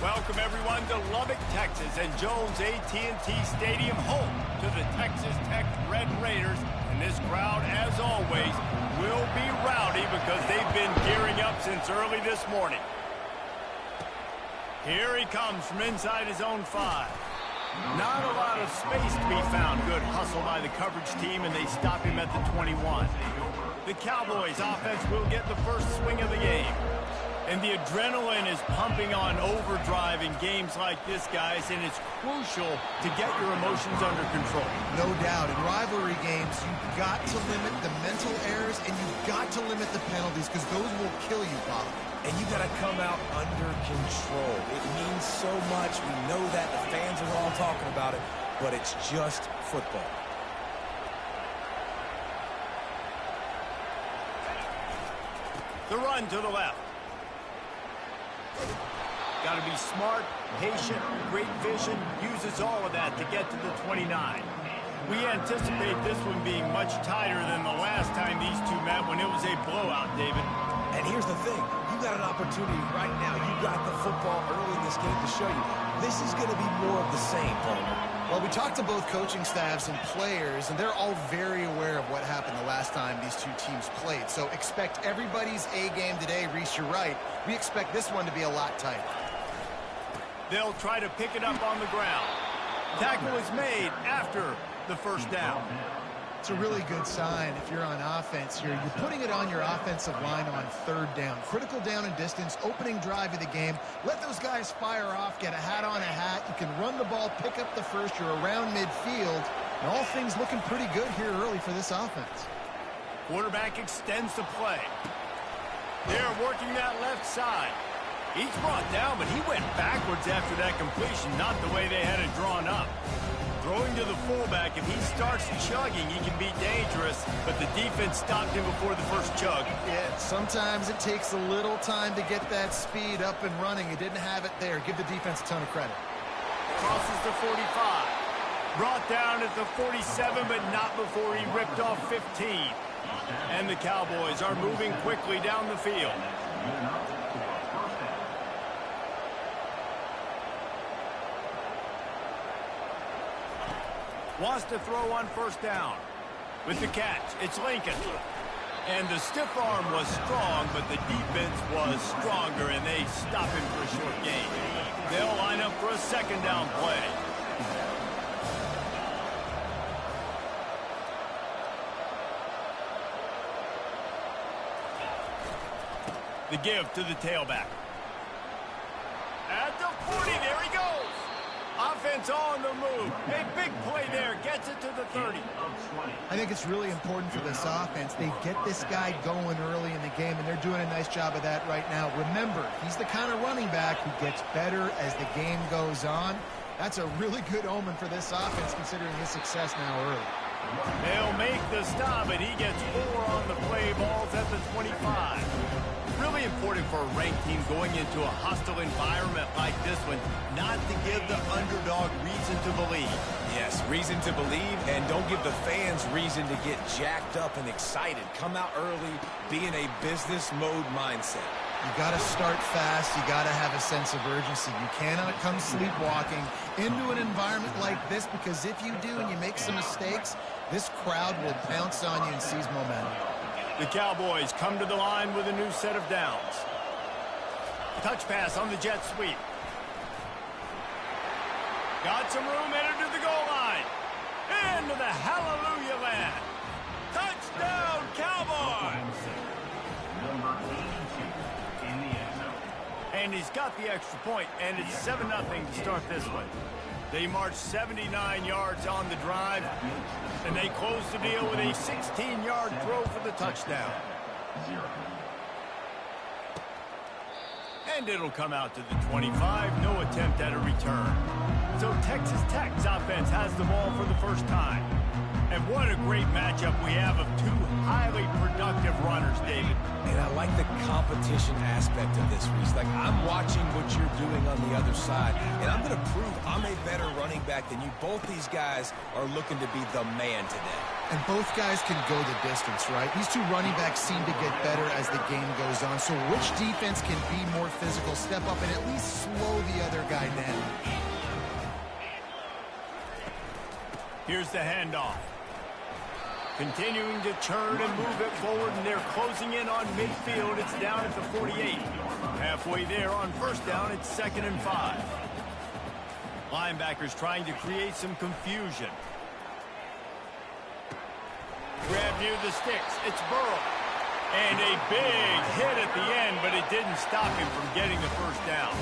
Welcome, everyone, to Lubbock, Texas, and Jones AT&T Stadium, home to the Texas Tech Red Raiders. And this crowd, as always, will be rowdy because they've been gearing up since early this morning. Here he comes from inside his own 5. Not a lot of space to be found. Good hustle by the coverage team, and they stop him at the 21. The Cowboys offense will get the first swing of the game. And the adrenaline is pumping on overdrive in games like this, guys, and it's crucial to get your emotions under control. No doubt. In rivalry games, you've got to limit the mental errors, and you've got to limit the penalties, because those will kill you, Bob. And you got to come out under control. It means so much. We know that. The fans are all talking about it, but it's just football. The run to the left. Got to be smart, patient, great vision, uses all of that to get to the 29. We anticipate this one being much tighter than the last time these two met when it was a blowout, David. And here's the thing. You got an opportunity right now. You got the football early in this game to show you. This is going to be more of the same, Palmer. Well, we talked to both coaching staffs and players, and they're all very aware of what happened the last time these two teams played. So expect everybody's A game today. Reese, you're right. We expect this one to be a lot tighter. They'll try to pick it up on the ground. Tackle is made after the first down. It's a really good sign if you're on offense here. You're putting it on your offensive line on third down. Critical down and distance, opening drive of the game. Let those guys fire off, get a hat on a hat. You can run the ball, pick up the first. You're around midfield. And all things looking pretty good here early for this offense. Quarterback extends the play. They're working that left side. He's brought down, but he went backwards after that completion, not the way they had it drawn up. Throwing to the fullback, if he starts chugging, he can be dangerous, but the defense stopped him before the first chug. Yeah, sometimes it takes a little time to get that speed up and running. He didn't have it there. Give the defense a ton of credit. Crosses the 45. Brought down at the 47, but not before he ripped off 15. And the Cowboys are moving quickly down the field. Wants to throw on first down. With the catch, it's Lincoln. And the stiff arm was strong, but the defense was stronger, and they stop him for a short gain. They'll line up for a second down play. The give to the tailback. At the 40, there he goes. Offense on the move. A big play there. Gets it to the 30. I think it's really important for this offense. They get this guy going early in the game, and they're doing a nice job of that right now. Remember, he's the kind of running back who gets better as the game goes on. That's a really good omen for this offense, considering his success now early. They'll make the stop, and he gets 4 on the play. Balls at the 25. Really important for a ranked team going into a hostile environment like this one, not to give the underdog reason to believe. Yes, reason to believe, and don't give the fans reason to get jacked up and excited. Come out early, be in a business mode mindset. You got to start fast. You got to have a sense of urgency. You cannot come sleepwalking into an environment like this, because if you do and you make some mistakes, this crowd will pounce on you and seize momentum. The Cowboys come to the line with a new set of downs. Touch pass on the jet sweep. Got some room, entered to the goal line. Into the hallelujah land. Touchdown, Cowboys! Number 82 in the end zone. And he's got the extra point, and it's 7-0 to start this one. They marched 79 yards on the drive, and they closed the deal with a 16-yard throw for the touchdown. And it'll come out to the 25. No attempt at a return. So Texas Tech's offense has the ball for the first time. And what a great matchup we have of two highly productive runners, David. And I like the competition aspect of this, Reese. Like, I'm watching what you're doing on the other side, and I'm going to prove I'm a better running back back than you. Both these guys are looking to be the man today. And both guys can go the distance, right? These two running backs seem to get better as the game goes on. So which defense can be more physical, step up, and at least slow the other guy down? Here's the handoff. Continuing to churn and move it forward, and they're closing in on midfield. It's down at the 48. Halfway there on first down, it's 2nd and 5. Linebackers trying to create some confusion. Grab near the sticks. It's Burrow. And a big hit at the end, but it didn't stop him from getting the first down.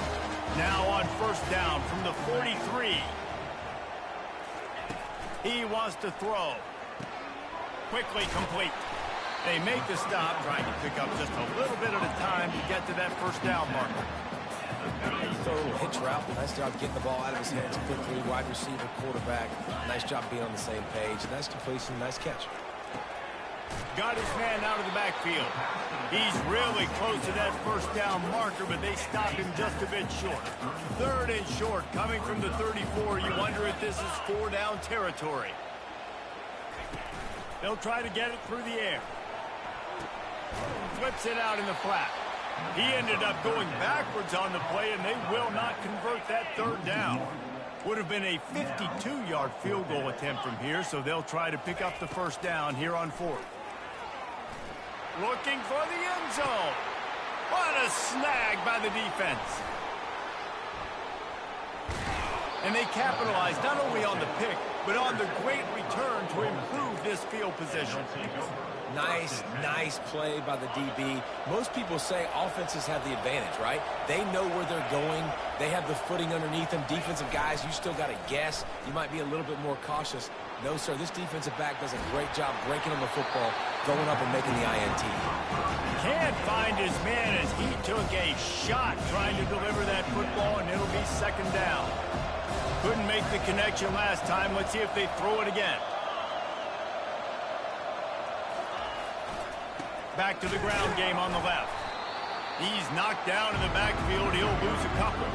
Now on first down from the 43. He wants to throw. Quickly complete. They make the stop, trying to pick up just a little bit at a time to get to that first down marker. Throw a little hitch route. Nice job getting the ball out of his hands quickly. Wide receiver, quarterback. Nice job being on the same page. Nice completion, nice catch. Got his man out of the backfield. He's really close to that first down marker, but they stop him just a bit short. 3rd and short, coming from the 34. You wonder if this is 4-down territory. They'll try to get it through the air. Flips it out in the flat. He ended up going backwards on the play, and they will not convert that 3rd down. Would have been a 52-yard field goal attempt from here, so they'll try to pick up the first down here on 4th. Looking for the end zone. What a snag by the defense. And they capitalized not only on the pick, but on the great return to improve this field position. Nice play by the DB. Most people say offenses have the advantage, right? They know where they're going. They have the footing underneath them. Defensive guys, you still got to guess. You might be a little bit more cautious. No, sir, this defensive back does a great job breaking on the football, going up and making the INT. Can't find his man as he took a shot trying to deliver that football, and it'll be 2nd down. Couldn't make the connection last time. Let's see if they throw it again. Back to the ground game on the left. He's knocked down in the backfield. He'll lose a couple.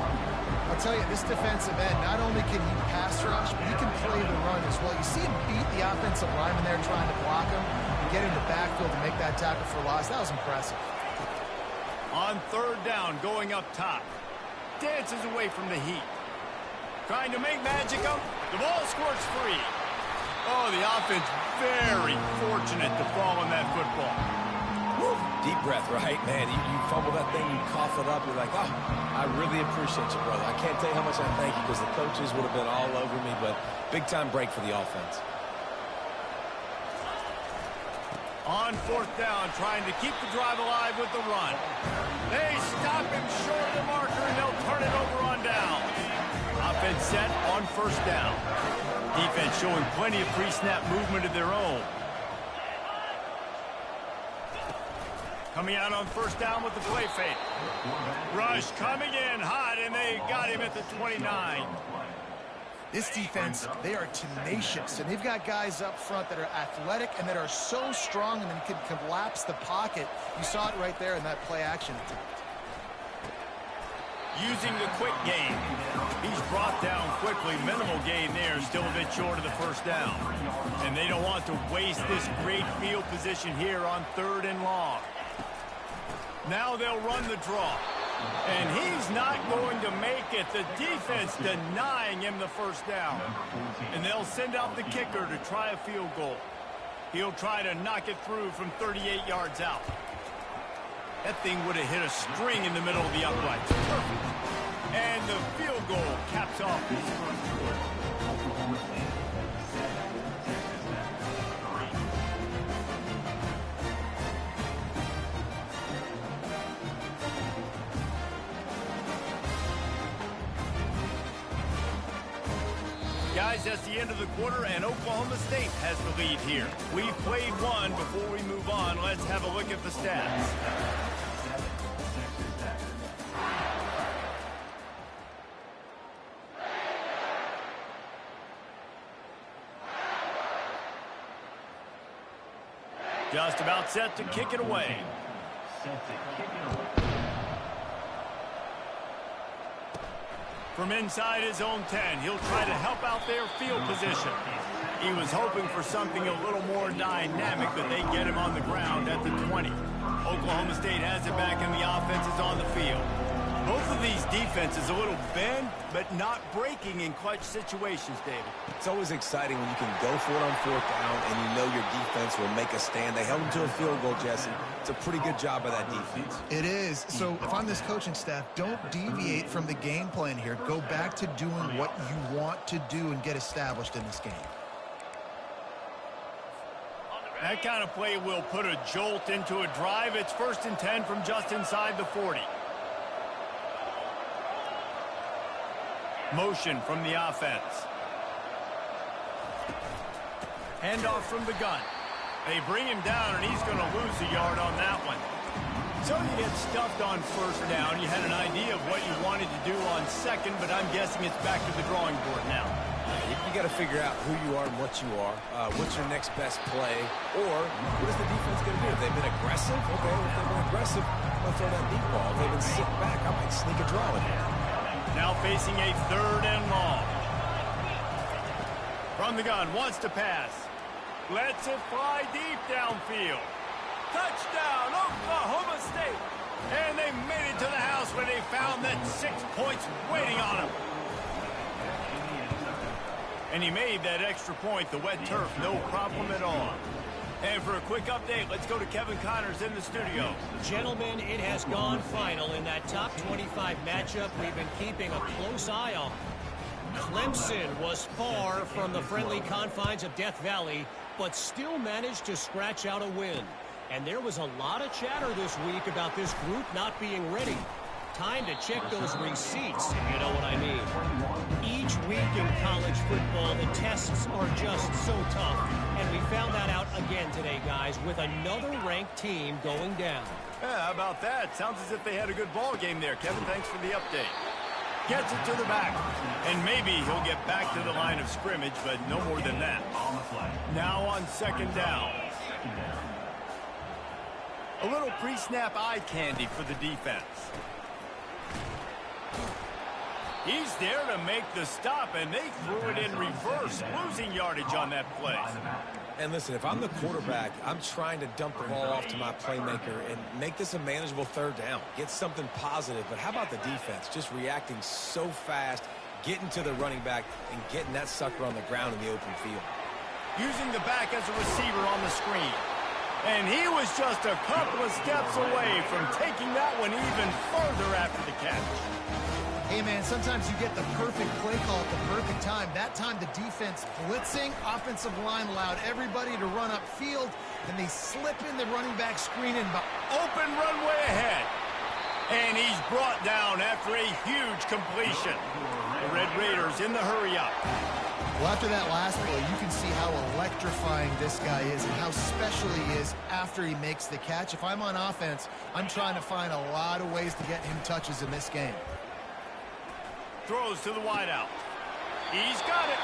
I'll tell you, this defensive end, not only can he pass rush, but he can play the run as well. You see him beat the offensive lineman there trying to block him and get in the backfield to make that tackle for loss. That was impressive. On 3rd down, going up top. Dances away from the heat. Trying to make magic up. The ball squirts free. Oh, the offense very fortunate to fall on that football. Woo. Deep breath, right? Man, you fumble that thing, you cough it up, you're like, oh, I really appreciate you, brother. I can't tell you how much I thank you because the coaches would have been all over me, but big-time break for the offense. On 4th down, trying to keep the drive alive with the run. They stop him short of the marker, and they'll turn it over on down. Offense set on 1st down. Defense showing plenty of pre-snap movement of their own. Coming out on 1st down with the play fake. Rush coming in hot, and they got him at the 29. This defense, they are tenacious, and they've got guys up front that are athletic and that are so strong and then can collapse the pocket. You saw it right there in that play-action attempt. Using the quick game. He's brought down quickly. Minimal gain there. Still a bit short of the 1st down. And they don't want to waste this great field position here on 3rd and long. Now they'll run the draw. And he's not going to make it. The defense denying him the 1st down. And they'll send out the kicker to try a field goal. He'll try to knock it through from 38 yards out. That thing would have hit a string in the middle of the uprights. Perfect. And the field goal caps off his first quarter. Guys, that's the end of the quarter, and Oklahoma State has the lead here. We've played one. Before we move on, let's have a look at the stats. Just about set to kick it away. From inside his own 10, he'll try to help out their field position. He was hoping for something a little more dynamic, but they get him on the ground at the 20. Oklahoma State has it back, and the offense is on the field. Both of these defenses a little bent, but not breaking in clutch situations, David. It's always exciting when you can go for it on 4th down and you know your defense will make a stand. They held them to a field goal, Jesse. It's a pretty good job by that defense. It is. So if I'm this coaching staff, don't deviate from the game plan here. Go back to doing what you want to do and get established in this game. That kind of play will put a jolt into a drive. It's 1st and 10 from just inside the 40. Motion from the offense. Handoff from the gun. They bring him down, and he's going to lose a yard on that one. So you get stuffed on 1st down. You had an idea of what you wanted to do on 2nd, but I'm guessing it's back to the drawing board now. You got to figure out who you are and what you are. What's your next best play? Or what is the defense going to do? If they've been aggressive, okay. If they've been aggressive, I'll throw that deep ball. If they've been sitting back, I might sneak a draw in there. Now facing a 3rd and long. From the gun, wants to pass. Lets it fly deep downfield. Touchdown, Oklahoma State. And they made it to the house where they found that 6 points waiting on them. And he made that extra point, the wet turf, no problem at all. And for a quick update, let's go to Kevin Connors in the studio. Gentlemen, it has gone final in that top 25 matchup we've been keeping a close eye on. Clemson was far from the friendly confines of Death Valley, but still managed to scratch out a win. And there was a lot of chatter this week about this group not being ready. Time to check those receipts, if you know what I mean. Each week in college football, the tests are just so tough. And we found that out again today, guys, with another ranked team going down. Yeah, how about that? Sounds as if they had a good ball game there. Kevin, thanks for the update. Gets it to the back. And maybe he'll get back to the line of scrimmage, but no more than that. Now on 2nd down. A little pre-snap eye candy for the defense. He's there to make the stop, and they threw it in reverse, losing yardage on that play. And listen, if I'm the quarterback, I'm trying to dump the ball off to my playmaker and make this a manageable 3rd down. Get something positive. But how about the defense? Just reacting so fast, getting to the running back, and getting that sucker on the ground in the open field. Using the back as a receiver on the screen. And he was just a couple of steps away from taking that one even further after the catch. Hey, man, sometimes you get the perfect play call at the perfect time. That time, the defense blitzing, offensive line allowed everybody to run upfield, and they slip in the running back screen and open runway ahead. And he's brought down after a huge completion. The Red Raiders in the hurry-up. Well, after that last play, you can see how electrifying this guy is and how special he is after he makes the catch. If I'm on offense, I'm trying to find a lot of ways to get him touches in this game. Throws to the wideout. He's got it.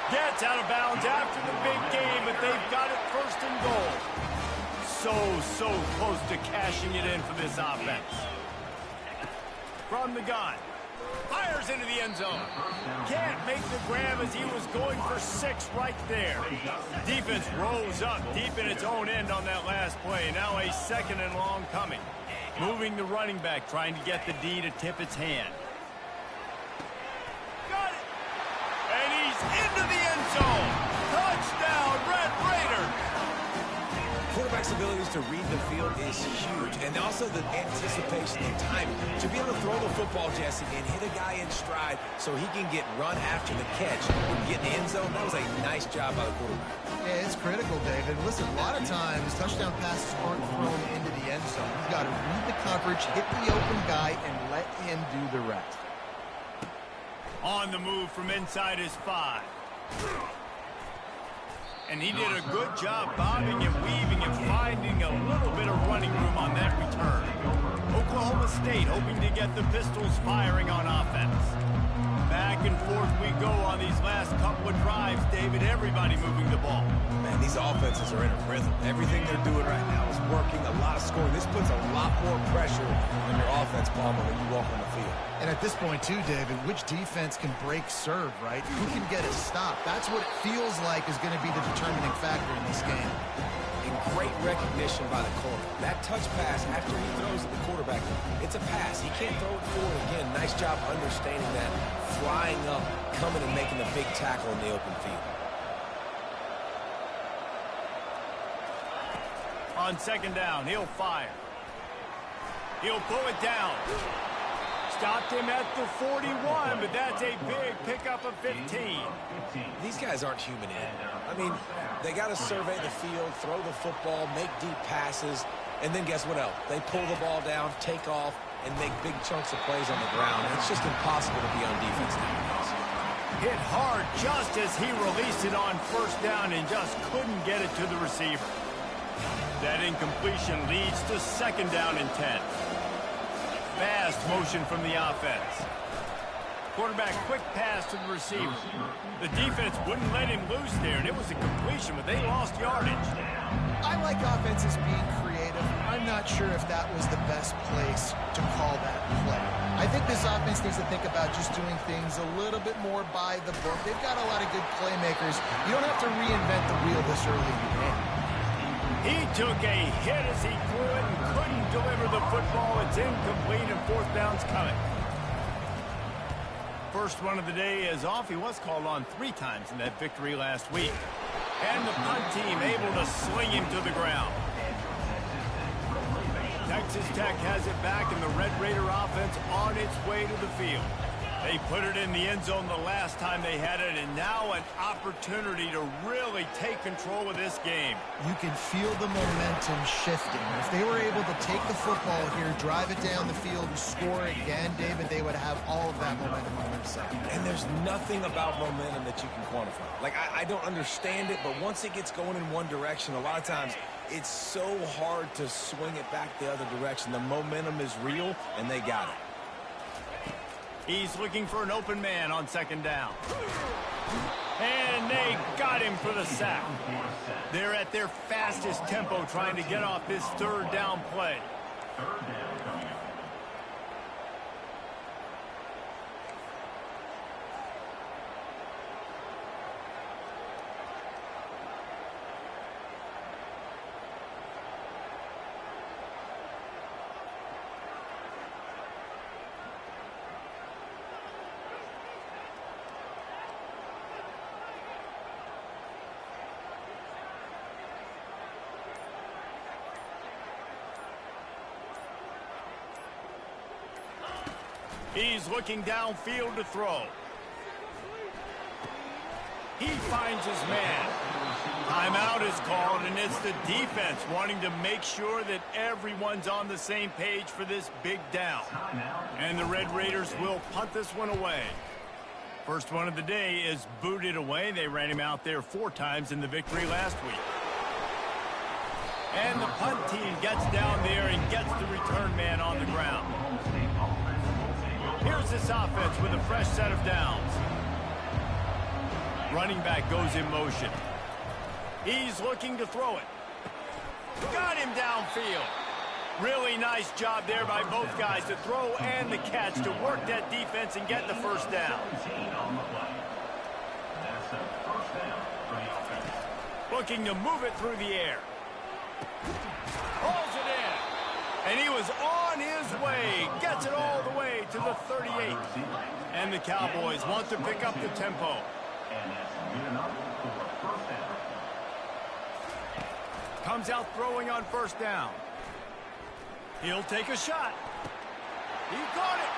Gets out of bounds after the big game, but they've got it 1st and goal. So close to cashing it in for this offense. From the gun. Fires into the end zone. Can't make the grab as he was going for 6 right there. Defense rose up deep in its own end on that last play. Now a 2nd and long coming. Moving the running back, trying to get the D to tip its hand. Got it. And he's into the end zone. Touchdown, Red Raiders. Quarterback's abilities to read the field is huge, and also the anticipation and timing. To be able to throw the football, Jesse, and hit a guy in stride so he can get run after the catch and get in the end zone, that was a nice job by the quarterback. Yeah, it's critical, David. Listen, a lot of times, touchdown passes aren't thrown into the end zone. You've got to read the coverage, hit the open guy, and let him do the rest. On the move from inside his 5. And he did a good job bobbing and weaving and finding a little bit of running room on that return. Oklahoma State hoping to get the Pistols firing on offense. Back and forth we go on these last couple of drives, David. Everybody moving the ball. Man, these offenses are in a rhythm. Everything they're doing right now is working. A lot of scoring. This puts a lot more pressure on your offense, Palmer, when you walk on the field. And at this point, too, David, which defense can break serve, right? Who can get a stop? That's what it feels like is going to be the determining factor in this game. And great recognition by the corner. That touch pass after he throws at the quarterback, it's a pass. He can't throw it forward again. Nice job understanding that, flying up, coming and making the big tackle in the open field. On second down, he'll fire. He'll pull it down. Stopped him at the 41, but that's a big pickup of 15. These guys aren't human in. I mean, they got to survey the field, throw the football, make deep passes, and then guess what else? They pull the ball down, take off, and make big chunks of plays on the ground. It's just impossible to be on defense nowadays. Hit hard just as he released it on first down and just couldn't get it to the receiver. That incompletion leads to second down and 10. Fast motion from the offense. Quarterback quick pass to the receiver. The defense wouldn't let him loose there, and it was a completion, but they lost yardage. I like offenses being creative. I'm not sure if that was the best place to call that play. I think this offense needs to think about just doing things a little bit more by the book. They've got a lot of good playmakers. You don't have to reinvent the wheel this early in the game. He took a hit as he threw it and couldn't deliver the football. It's incomplete and fourth down's coming. First one of the day is off. He was called on 3 times in that victory last week. And the punt team able to sling him to the ground. Texas Tech has it back, and the Red Raider offense on its way to the field. They put it in the end zone the last time they had it, and now an opportunity to really take control of this game. You can feel the momentum shifting. If they were able to take the football here, drive it down the field, and score again, David, they would have all of that momentum on their side. And there's nothing about momentum that you can quantify. Like, I don't understand it, but once it gets going in one direction, a lot of times it's so hard to swing it back the other direction. The momentum is real, and they got it. He's looking for an open man on second down. And they got him for the sack. They're at their fastest tempo trying to get off this third down play. He's looking downfield to throw. He finds his man. Timeout is called, and it's the defense wanting to make sure that everyone's on the same page for this big down. And the Red Raiders will punt this one away. First one of the day is booted away. They ran him out there 4 times in the victory last week. And the punt team gets down there and gets the return man on the ground. Here's this offense with a fresh set of downs. Running back goes in motion. He's looking to throw it. Got him downfield. Really nice job there by both guys to throw and the catch to work that defense and get the first down. Looking to move it through the air. Pulls it in. And he was on his way. Gets it all the way to the 38. And the Cowboys want to pick up the tempo. Comes out throwing on first down. He'll take a shot. He caught it.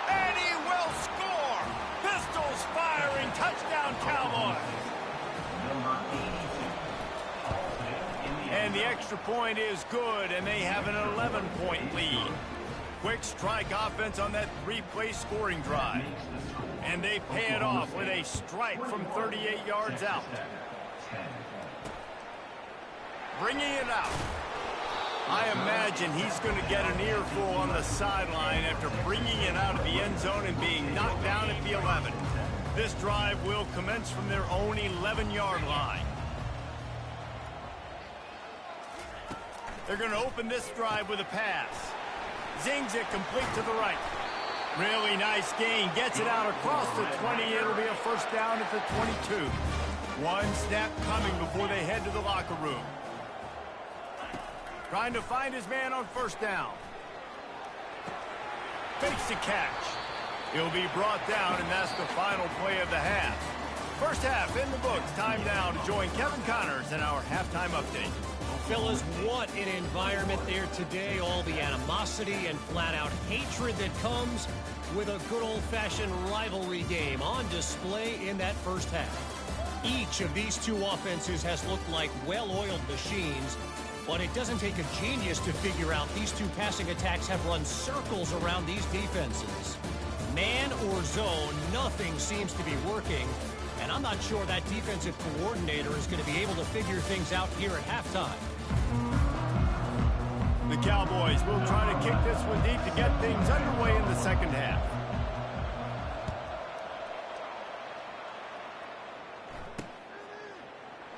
And he will score. Pistols firing. Touchdown, Cowboys. And the extra point is good, and they have an 11-point lead. Quick strike offense on that 3-play scoring drive. And they pay it off with a strike from 38 yards out. Bringing it out. I imagine he's going to get an earful on the sideline after bringing it out of the end zone and being knocked down at the 11. This drive will commence from their own 11-yard line. They're going to open this drive with a pass. Zings it complete to the right. Really nice gain. Gets it out across the 20. It'll be a first down at the 22. One snap coming before they head to the locker room. Trying to find his man on first down. Fakes the catch. He'll be brought down, and that's the final play of the half. First half in the books. Time now to join Kevin Connors in our halftime update. Fellas, what an environment there today. All the animosity and flat-out hatred that comes with a good old-fashioned rivalry game on display in that first half. Each of these two offenses has looked like well-oiled machines, but it doesn't take a genius to figure out these two passing attacks have run circles around these defenses. Man or zone, nothing seems to be working, and I'm not sure that defensive coordinator is going to be able to figure things out here at halftime. The Cowboys will try to kick this one deep to get things underway in the second half.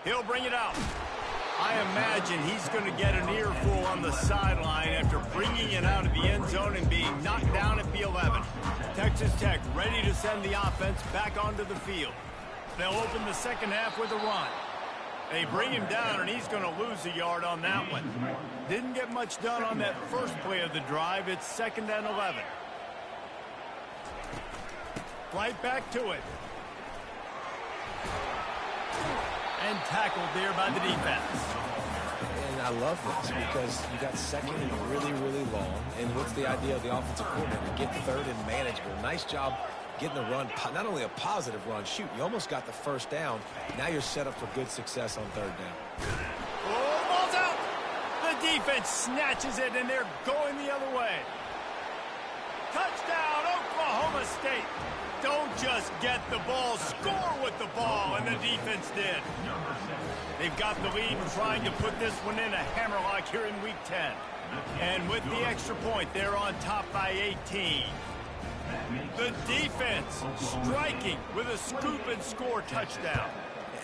He'll bring it out. I imagine he's going to get an earful on the sideline after bringing it out of the end zone and being knocked down at the 11. Texas Tech ready to send the offense back onto the field. They'll open the second half with a run. They bring him down, and he's going to lose a yard on that one. Didn't get much done on that first play of the drive. It's 2nd and 11. Right back to it. And tackled there by the defense. And I love this because you got second and really, really long. And what's the idea of the offensive coordinator? Get third and manageable. Nice job getting the run, not only a positive run, shoot, you almost got the first down. Now you're set up for good success on third down. Oh, ball's out! The defense snatches it, and they're going the other way. Touchdown, Oklahoma State. Don't just get the ball, score with the ball, and the defense did. They've got the lead and trying to put this one in a hammerlock here in Week 10. And with the extra point, they're on top by 18. The defense striking with a scoop and score touchdown.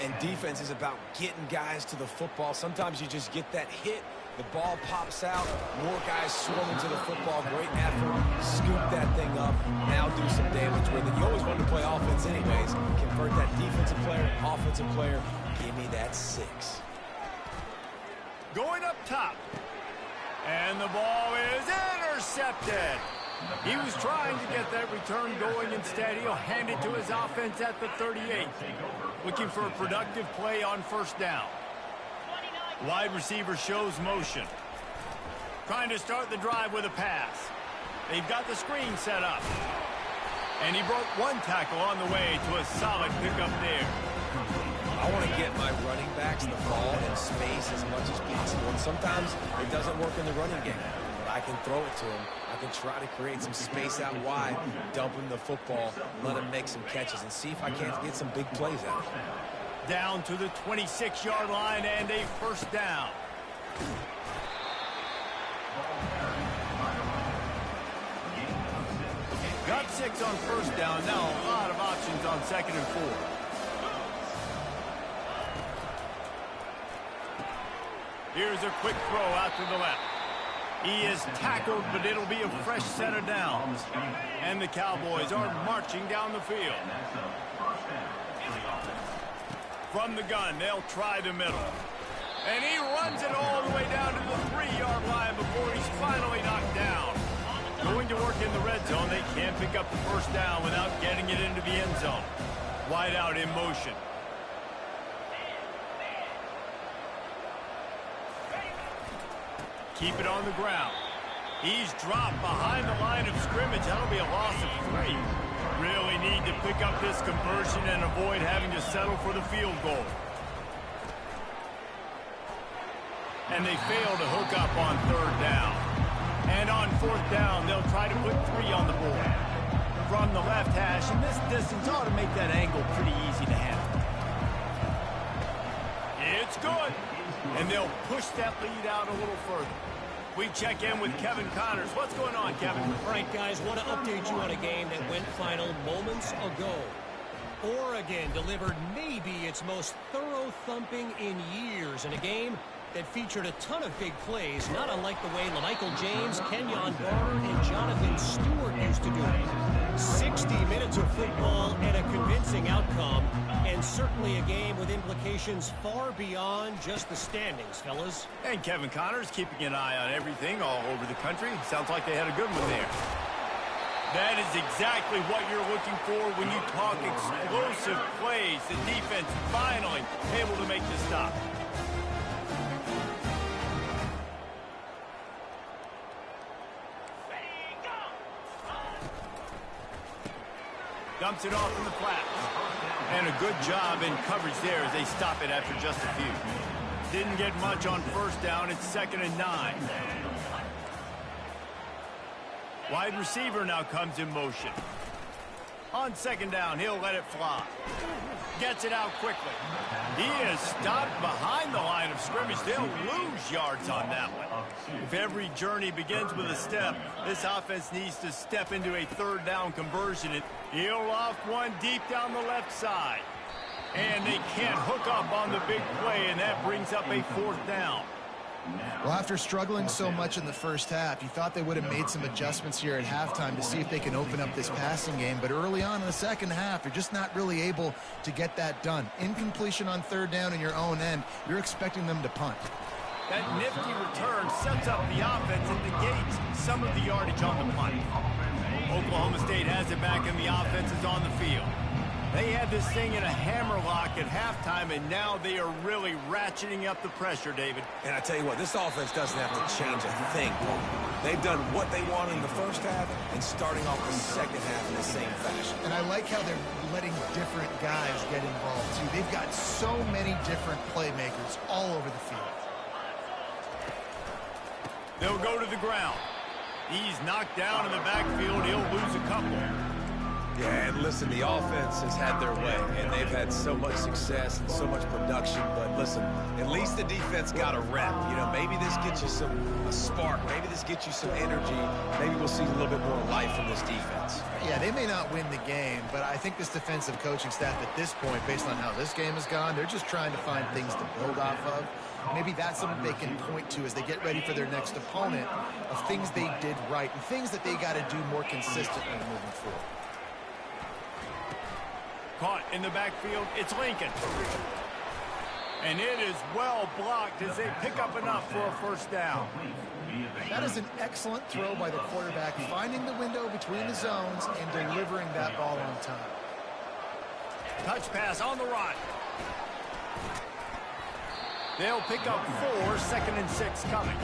And defense is about getting guys to the football. Sometimes you just get that hit, the ball pops out, more guys swarming to the football. Great effort, scoop that thing up, now do some damage with it. You always want to play offense anyways. Convert that defensive player, offensive player. Give me that 6. Going up top. And the ball is intercepted. He was trying to get that return going. Instead, he'll hand it to his offense at the 38. Looking for a productive play on first down. Wide receiver shows motion. Trying to start the drive with a pass. They've got the screen set up. And he broke one tackle on the way to a solid pickup there. I want to get my running backs the ball in space as much as possible. And sometimes it doesn't work in the running game. But I can throw it to him. I can try to create some space out wide, dump him the football, let him make some catches, and see if I can't get some big plays out. Down to the 26-yard line and a first down. Got 6 on first down. Now a lot of options on 2nd and 4. Here's a quick throw out to the left. He is tackled, but it'll be a fresh set of downs. And the Cowboys are marching down the field. From the gun, they'll try the middle. And he runs it all the way down to the 3-yard line before he's finally knocked down. Going to work in the red zone, they can't pick up the first down without getting it into the end zone. Wide out in motion. Keep it on the ground. He's dropped behind the line of scrimmage. That'll be a loss of 3. Really need to pick up this conversion and avoid having to settle for the field goal. And they fail to hook up on 3rd down. And on 4th down, they'll try to put 3 on the board. From the left hash, and this distance ought to make that angle pretty easy to handle. It's good. And they'll push that lead out a little further. We check in with Kevin Connors. What's going on, Kevin? All right, guys, want to update you on a game that went final moments ago. Oregon delivered maybe its most thorough thumping in years in a game that featured a ton of big plays, not unlike the way LaMichael James, Kenyon Barner, and Jonathan Stewart used to do it. 60 minutes of football and a convincing outcome, and certainly a game with implications far beyond just the standings, fellas. And Kevin Connors keeping an eye on everything all over the country. Sounds like they had a good one there. That is exactly what you're looking for when you talk explosive plays. The defense finally able to make the stop. Dumps it off in the flat. And a good job in coverage there as they stop it after just a few. Didn't get much on first down. It's 2nd and 9. Wide receiver now comes in motion. On 2nd down, he'll let it fly. Gets it out quickly. He is stopped behind the line of scrimmage. They'll lose yards on that one. If every journey begins with a step, this offense needs to step into a 3rd down conversion. He'll off one deep down the left side. And they can't hook up on the big play, and that brings up a 4th down. Well, after struggling so much in the first half, you thought they would have made some adjustments here at halftime to see if they can open up this passing game. But early on in the second half, you're just not really able to get that done. Incompletion on 3rd down in your own end, you're expecting them to punt. That nifty return sets up the offense and negates some of the yardage on the punt. Oklahoma State has it back, and the offense is on the field. They had this thing in a hammerlock at halftime, and now they are really ratcheting up the pressure, David. And I tell you what, this offense doesn't have to change a thing. They've done what they wanted in the first half and starting off the second half in the same fashion. And I like how they're letting different guys get involved, too. They've got so many different playmakers all over the field. They'll go to the ground. He's knocked down in the backfield. He'll lose a couple. Yeah, and listen, the offense has had their way, and they've had so much success and so much production. But listen, at least the defense got a rep. You know, maybe this gets you a spark. Maybe this gets you some energy. Maybe we'll see a little bit more life from this defense. Yeah, they may not win the game, but I think this defensive coaching staff at this point, based on how this game has gone, they're just trying to find things to build off of. Maybe that's something they can point to as they get ready for their next opponent of things they did right and things that they got to do more consistently moving forward. Caught in the backfield, it's Lincoln. And it is well blocked as they pick up enough for a 1st down. That is an excellent throw by the quarterback, finding the window between the zones and delivering that ball on time. Touch pass on the run. They'll pick up 4, 2nd and 6 coming.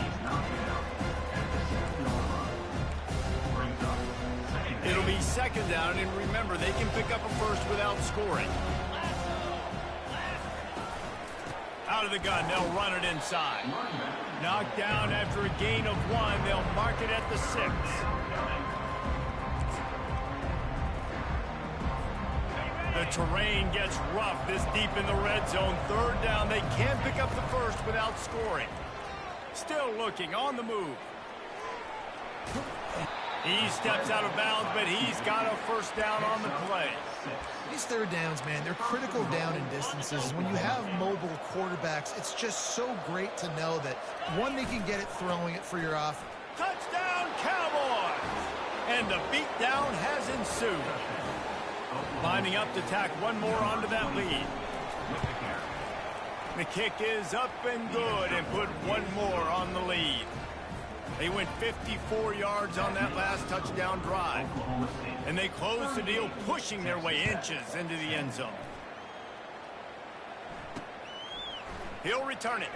It'll be 2nd down, and remember, they can pick up a 1st without scoring. Out of the gun, they'll run it inside. Knocked down after a gain of 1, they'll mark it at the 6. The terrain gets rough this deep in the red zone. 3rd down, they can pick up the 1st without scoring. Still looking, on the move. He steps out of bounds, but he's got a 1st down on the play. These 3rd downs, man, they're critical down in distances. When you have mobile quarterbacks, it's just so great to know that, one, they can get it throwing it for your offense. Touchdown, Cowboys! And the beatdown has ensued. Lining up to tack one more onto that lead. The kick is up and good and put one more on the lead. They went 54 yards on that last touchdown drive. And they closed the deal, pushing their way inches into the end zone. He'll return it.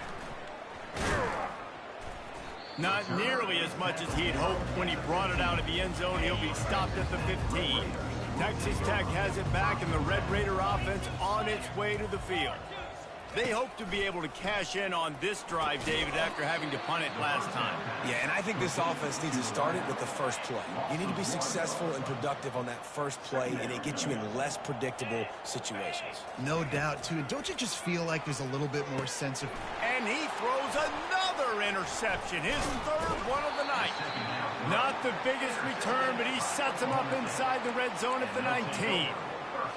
Not nearly as much as he'd hoped when he brought it out of the end zone. He'll be stopped at the 15. Texas Tech has it back, and the Red Raider offense on its way to the field. They hope to be able to cash in on this drive, David, after having to punt it last time. Yeah, and I think this offense needs to start it with the first play. You need to be successful and productive on that first play, and it gets you in less predictable situations. No doubt, too. And don't you just feel like there's a little bit more sense of... And he throws another interception, his 3rd one of the night. Not the biggest return, but he sets him up inside the red zone at the 19.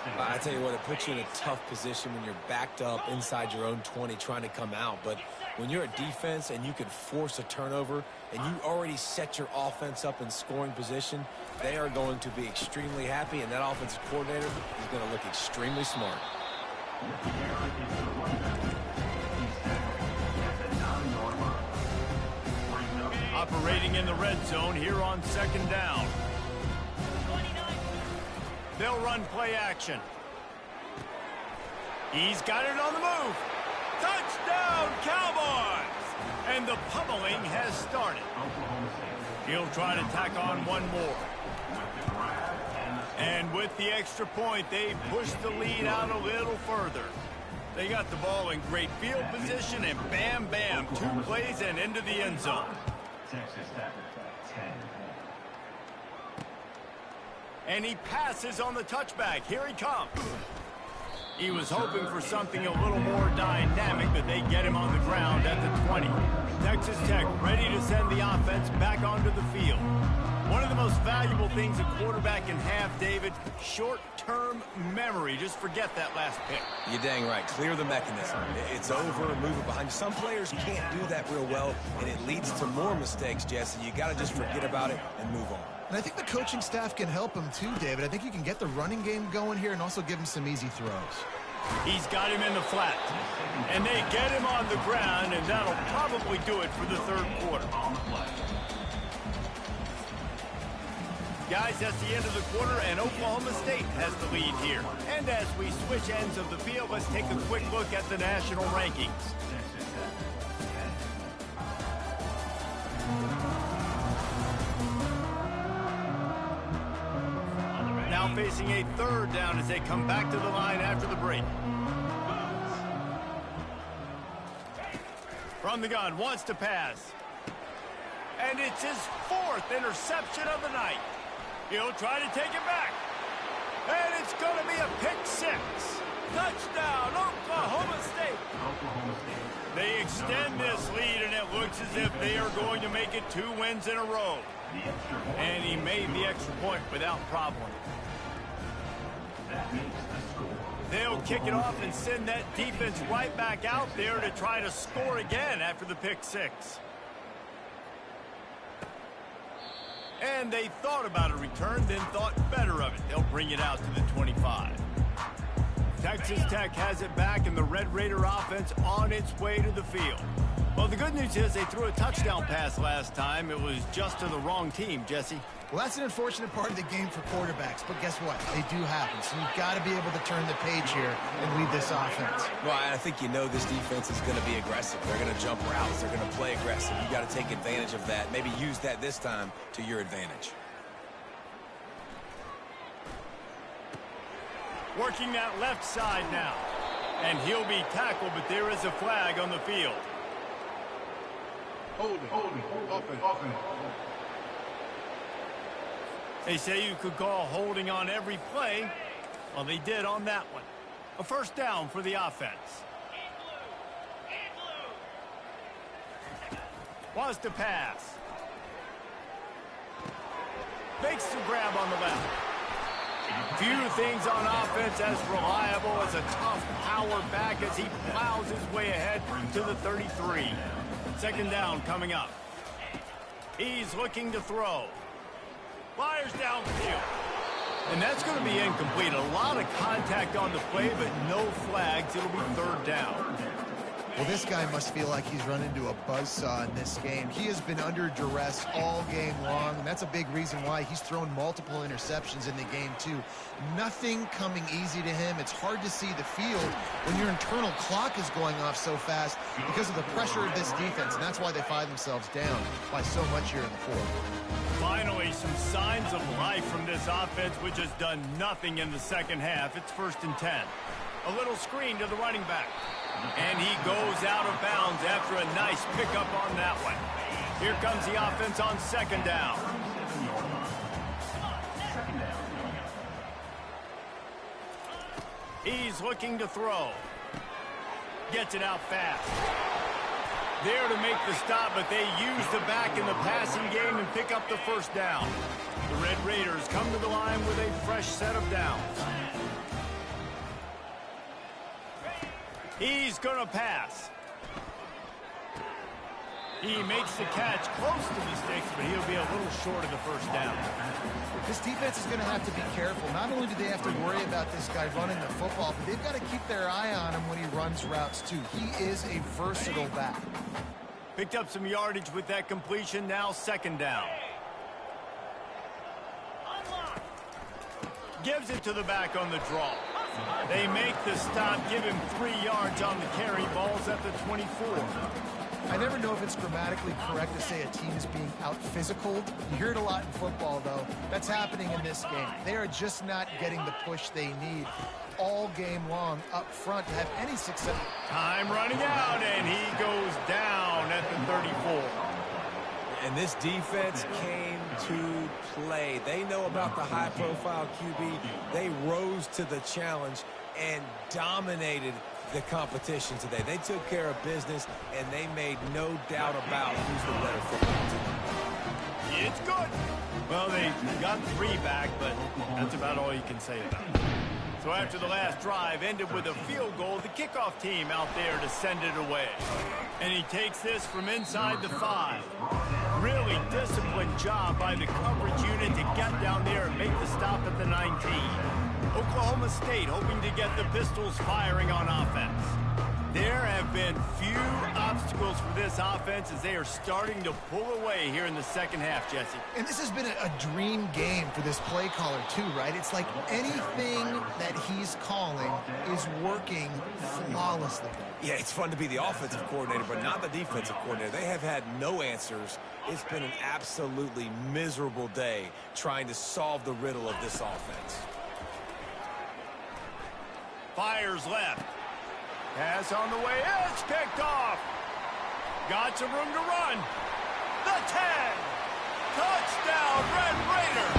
I tell you what, it puts you in a tough position when you're backed up inside your own 20 trying to come out. But when you're a defense and you can force a turnover and you already set your offense up in scoring position, they are going to be extremely happy, and that offensive coordinator is going to look extremely smart. Operating in the red zone here on second down. They'll run play action. He's got it on the move. Touchdown, Cowboys! And the pummeling has started. He'll try to tack on one more. And with the extra point, they push the lead out a little further. They got the ball in great field position, and bam, bam, 2 plays and into the end zone. And he passes on the touchback. Here he comes. He was hoping for something a little more dynamic, but they get him on the ground at the 20. Texas Tech ready to send the offense back onto the field. One of the most valuable things a quarterback can have, David, short-term memory. Just forget that last pick. You're dang right. Clear the mechanism. It's over, move it behind you. Some players can't do that real well, and it leads to more mistakes, Jesse. You got to just forget about it and move on. And I think the coaching staff can help him too, David. I think you can get the running game going here and also give him some easy throws. He's got him in the flat. And they get him on the ground, and that'll probably do it for the third quarter. Guys, that's the end of the quarter, and Oklahoma State has the lead here. And as we switch ends of the field, let's take a quick look at the national rankings. Now facing a third down as they come back to the line after the break. From the gun, wants to pass. And it's his 4th interception of the night. He'll try to take it back. And it's going to be a pick 6. Touchdown, Oklahoma State. They extend this lead, and it looks as if they are going to make it 2 wins in a row. And he made the extra point without problem. They'll kick it off and send that defense right back out there to try to score again after the pick 6. And they thought about a return, then thought better of it. They'll bring it out to the 25. Texas Tech has it back, and the Red Raider offense on its way to the field. Well, the good news is they threw a touchdown pass last time. It was just to the wrong team, Jesse. Well, that's an unfortunate part of the game for quarterbacks, but guess what? They do happen, so you've got to be able to turn the page here and lead this offense. Well, I think you know this defense is going to be aggressive. They're going to jump routes. They're going to play aggressive. You got to take advantage of that. Maybe use that this time to your advantage. Working that left side now. And he'll be tackled, but there is a flag on the field. Holding. They say you could call holding on every play. Well, they did on that one. A first down for the offense. Wants to pass. Makes the grab on the left. Few things on offense as reliable as a tough power back as he plows his way ahead to the 33. Second down coming up. He's looking to throw. Fires downfield. And that's going to be incomplete. A lot of contact on the play, but no flags. It'll be third down. Well, this guy must feel like he's run into a buzzsaw in this game. He has been under duress all game long, and that's a big reason why he's thrown multiple interceptions in the game, too. Nothing coming easy to him. It's hard to see the field when your internal clock is going off so fast because of the pressure of this defense, and that's why they find themselves down by so much here in the fourth. Finally, some signs of life from this offense, which has done nothing in the second half. It's 1st and 10. A little screen to the running back. And he goes out of bounds after a nice pickup on that one. Here comes the offense on second down. He's looking to throw. Gets it out fast. There to make the stop, but they use the back in the passing game and pick up the first down. The Red Raiders come to the line with a fresh set of downs. He's going to pass. He makes the catch close to the sticks, but he'll be a little short of the first down. This defense is going to have to be careful. Not only do they have to worry about this guy running the football, but they've got to keep their eye on him when he runs routes, too. He is a versatile back. Picked up some yardage with that completion. Now second down. Gives it to the back on the draw. They make the stop, give him 3 yards on the carry. Ball's at the 24. I never know if it's grammatically correct to say a team is being out-physicaled. You hear it a lot in football, though. That's happening in this game. They are just not getting the push they need all game long up front to have any success. Time running out, and he goes down at the 34. And this defense came to play. They know about the high-profile QB. They rose to the challenge and dominated the competition today. They took care of business, and they made no doubt about who's the better football team. It's good. Well, they got 3 back, but that's about all you can say about it. So after the last drive ended with a field goal, the kickoff team out there to send it away. And he takes this from inside the 5. Really disciplined job by the coverage unit to get down there and make the stop at the 19. Oklahoma State hoping to get the Pistols firing on offense. There have been few obstacles for this offense as they are starting to pull away here in the second half, Jesse. And this has been a dream game for this play caller, too, right? It's like anything that he's calling is working flawlessly. Yeah, it's fun to be the offensive coordinator, but not the defensive coordinator. They have had no answers. It's been an absolutely miserable day trying to solve the riddle of this offense. Fires left. Pass on the way. It's picked off. Got some room to run. The 10. Touchdown, Red Raider.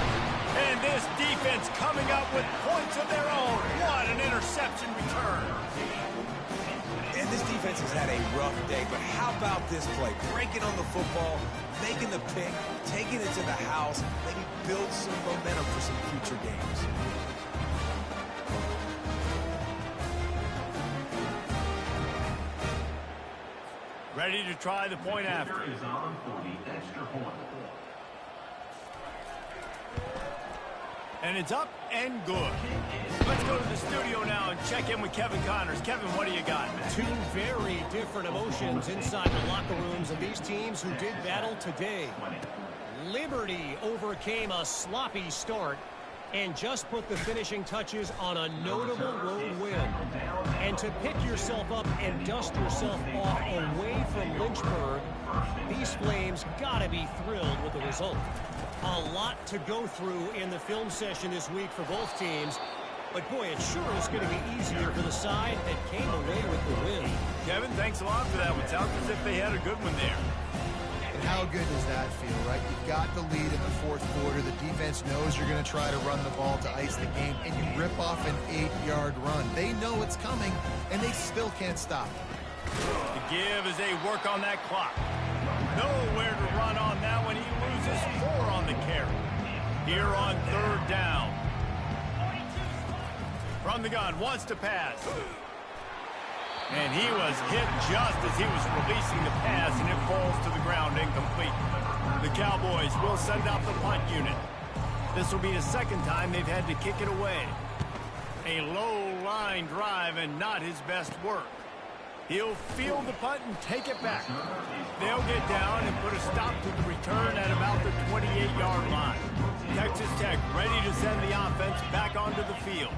And this defense coming up with points of their own. What an interception return. And this defense has had a rough day, but how about this play? Breaking on the football, making the pick, taking it to the house, maybe build some momentum for some future games. Ready to try the point after. And it's up and good. Let's go to the studio now and check in with Kevin Connors. Kevin, what do you got? 2 very different emotions inside the locker rooms of these teams who did battle today. Liberty overcame a sloppy start and just put the finishing touches on a notable road win. And to pick yourself up and dust yourself off away from Lynchburg, these Flames gotta be thrilled with the result. A lot to go through in the film session this week for both teams, but boy, it sure is going to be easier for the side that came away with the win. Kevin, thanks a lot for that one. Sounds as if they had a good one there. How good does that feel, right? You've got the lead in the 4th quarter. The defense knows you're going to try to run the ball to ice the game, and you rip off an 8-yard run. They know it's coming, and they still can't stop it. The give as they work on that clock. Nowhere to run on that one. He loses 4 on the carry. Here on 3rd down. From the gun, wants to pass. And he was hit just as he was releasing the pass, and it falls to the ground incomplete. The Cowboys will send out the punt unit. This will be the 2nd time they've had to kick it away. A low-line drive and not his best work. He'll field the punt and take it back. They'll get down and put a stop to the return at about the 28-yard line. Texas Tech ready to send the offense back onto the field.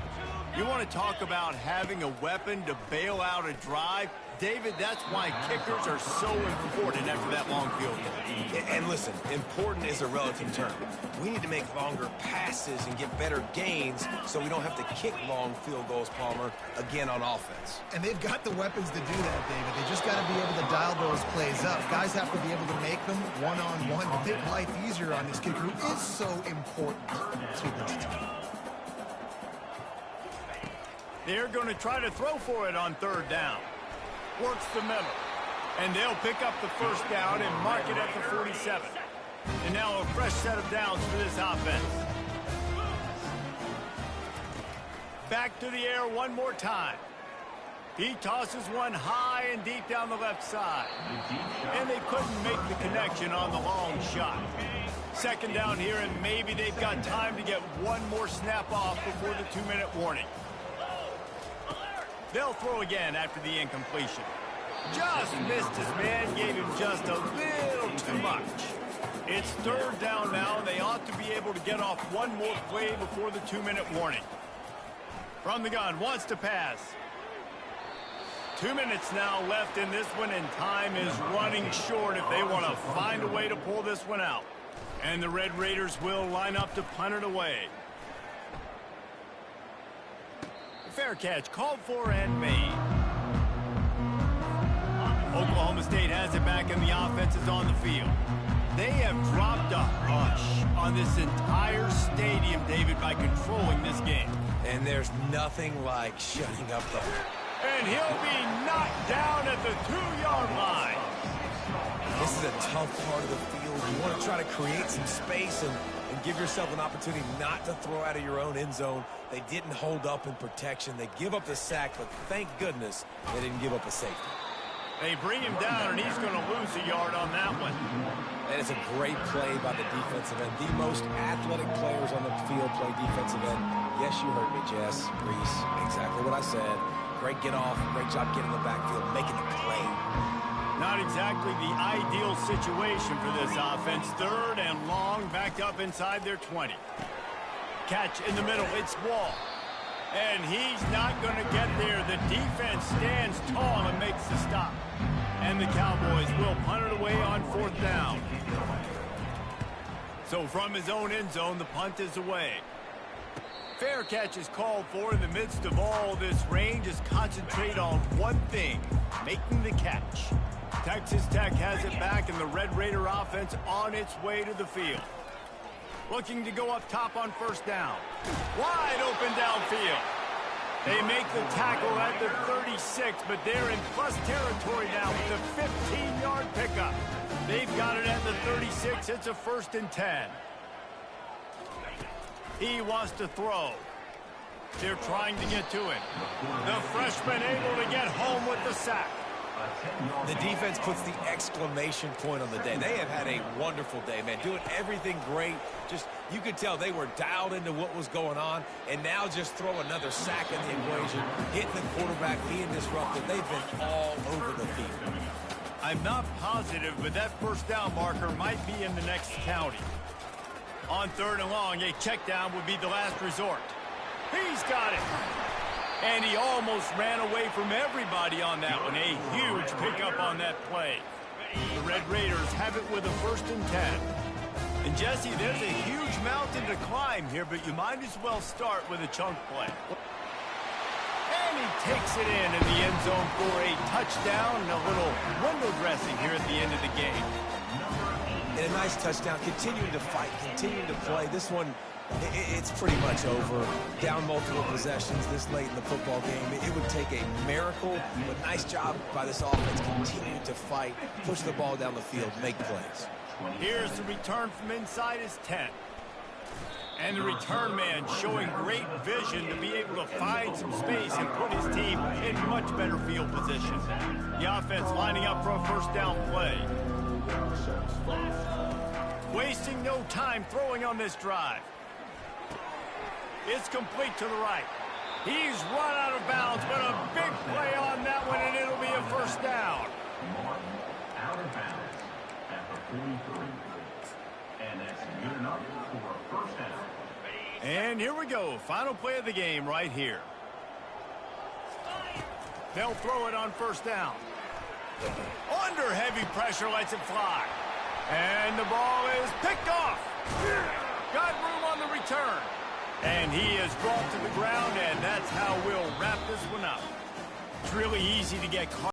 You want to talk about having a weapon to bail out a drive? David, that's why kickers are so important after that long field goal. And listen, important is a relative term. We need to make longer passes and get better gains so we don't have to kick long field goals, Palmer, again on offense. And they've got the weapons to do that, David. They just got to be able to dial those plays up. Guys have to be able to make them one-on-one to make life easier on this kicker who is so important to this team. They're going to try to throw for it on 3rd down. Works the middle. And they'll pick up the 1st down and mark it at the 47. And now a fresh set of downs for this offense. Back to the air one more time. He tosses one high and deep down the left side. And they couldn't make the connection on the long shot. Second down here, and maybe they've got time to get one more snap off before the 2-minute warning. They'll throw again after the incompletion. Just missed his man, gave him just a little too much. It's third down now, and they ought to be able to get off one more play before the 2-minute warning. From the gun, wants to pass. 2 minutes now left in this one, and time is running short if they want to find a way to pull this one out. And the Red Raiders will line up to punt it away. Fair catch, called for and made. Oklahoma State has it back, and the offense is on the field. They have dropped a hush on this entire stadium, David, by controlling this game. And there's nothing like shutting up the... And he'll be knocked down at the 2-yard line. This is a tough part of the field. You want to try to create some space and give yourself an opportunity not to throw out of your own end zone. They didn't hold up in protection. They give up the sack, but thank goodness they didn't give up a safety. They bring him down, and he's going to lose a yard on that one. That is a great play by the defensive end. The most athletic players on the field play defensive end. Yes, you heard me, Jess, Reese. Exactly what I said. Great get off. Great job getting in the backfield, making the play. Not exactly the ideal situation for this offense. Third and long, backed up inside their 20. Catch in the middle. It's Wall. And he's not going to get there. The defense stands tall and makes the stop. And the Cowboys will punt it away on fourth down. So from his own end zone, the punt is away. Fair catch is called for. In the midst of all this rain, just concentrate on one thing, making the catch. Texas Tech has it back, and the Red Raider offense on its way to the field. Looking to go up top on first down. Wide open downfield. They make the tackle at the 36, but they're in plus territory now with a 15-yard pickup. They've got it at the 36. It's a 1st and 10. He wants to throw. They're trying to get to it. The freshman able to get home with the sack. The defense puts the exclamation point on the day. They have had a wonderful day, man. Doing everything great. Just, you could tell they were dialed into what was going on. And now just throw another sack in the equation. Hitting the quarterback, being disruptive. They've been all over the field. I'm not positive, but that first down marker might be in the next county. On third and long, a check down would be the last resort. He's got it. And he almost ran away from everybody on that one. A huge pickup on that play. The Red Raiders have it with a 1st and 10. And Jesse, there's a huge mountain to climb here, but you might as well start with a chunk play. And he takes it in the end zone for a touchdown and a little window dressing here at the end of the game. And a nice touchdown, continuing to fight, continuing to play. This one, it's pretty much over. Down multiple possessions this late in the football game. It would take a miracle, but nice job by this offense continuing to fight, push the ball down the field, make plays. Here's the return from inside his 10. And the return man showing great vision to be able to find some space and put his team in much better field position. The offense lining up for a first down play. Wasting no time throwing on this drive. It's complete to the right. He's run out of bounds, but a big play on that one, and it'll be a first down. Out of bounds at the 43. And that's good enough for a first down. And here we go. Final play of the game right here. They'll throw it on first down. Under heavy pressure, lets it fly. And the ball is picked off. Got room on the return. And he is brought to the ground, and that's how we'll wrap this one up. It's really easy to get caught.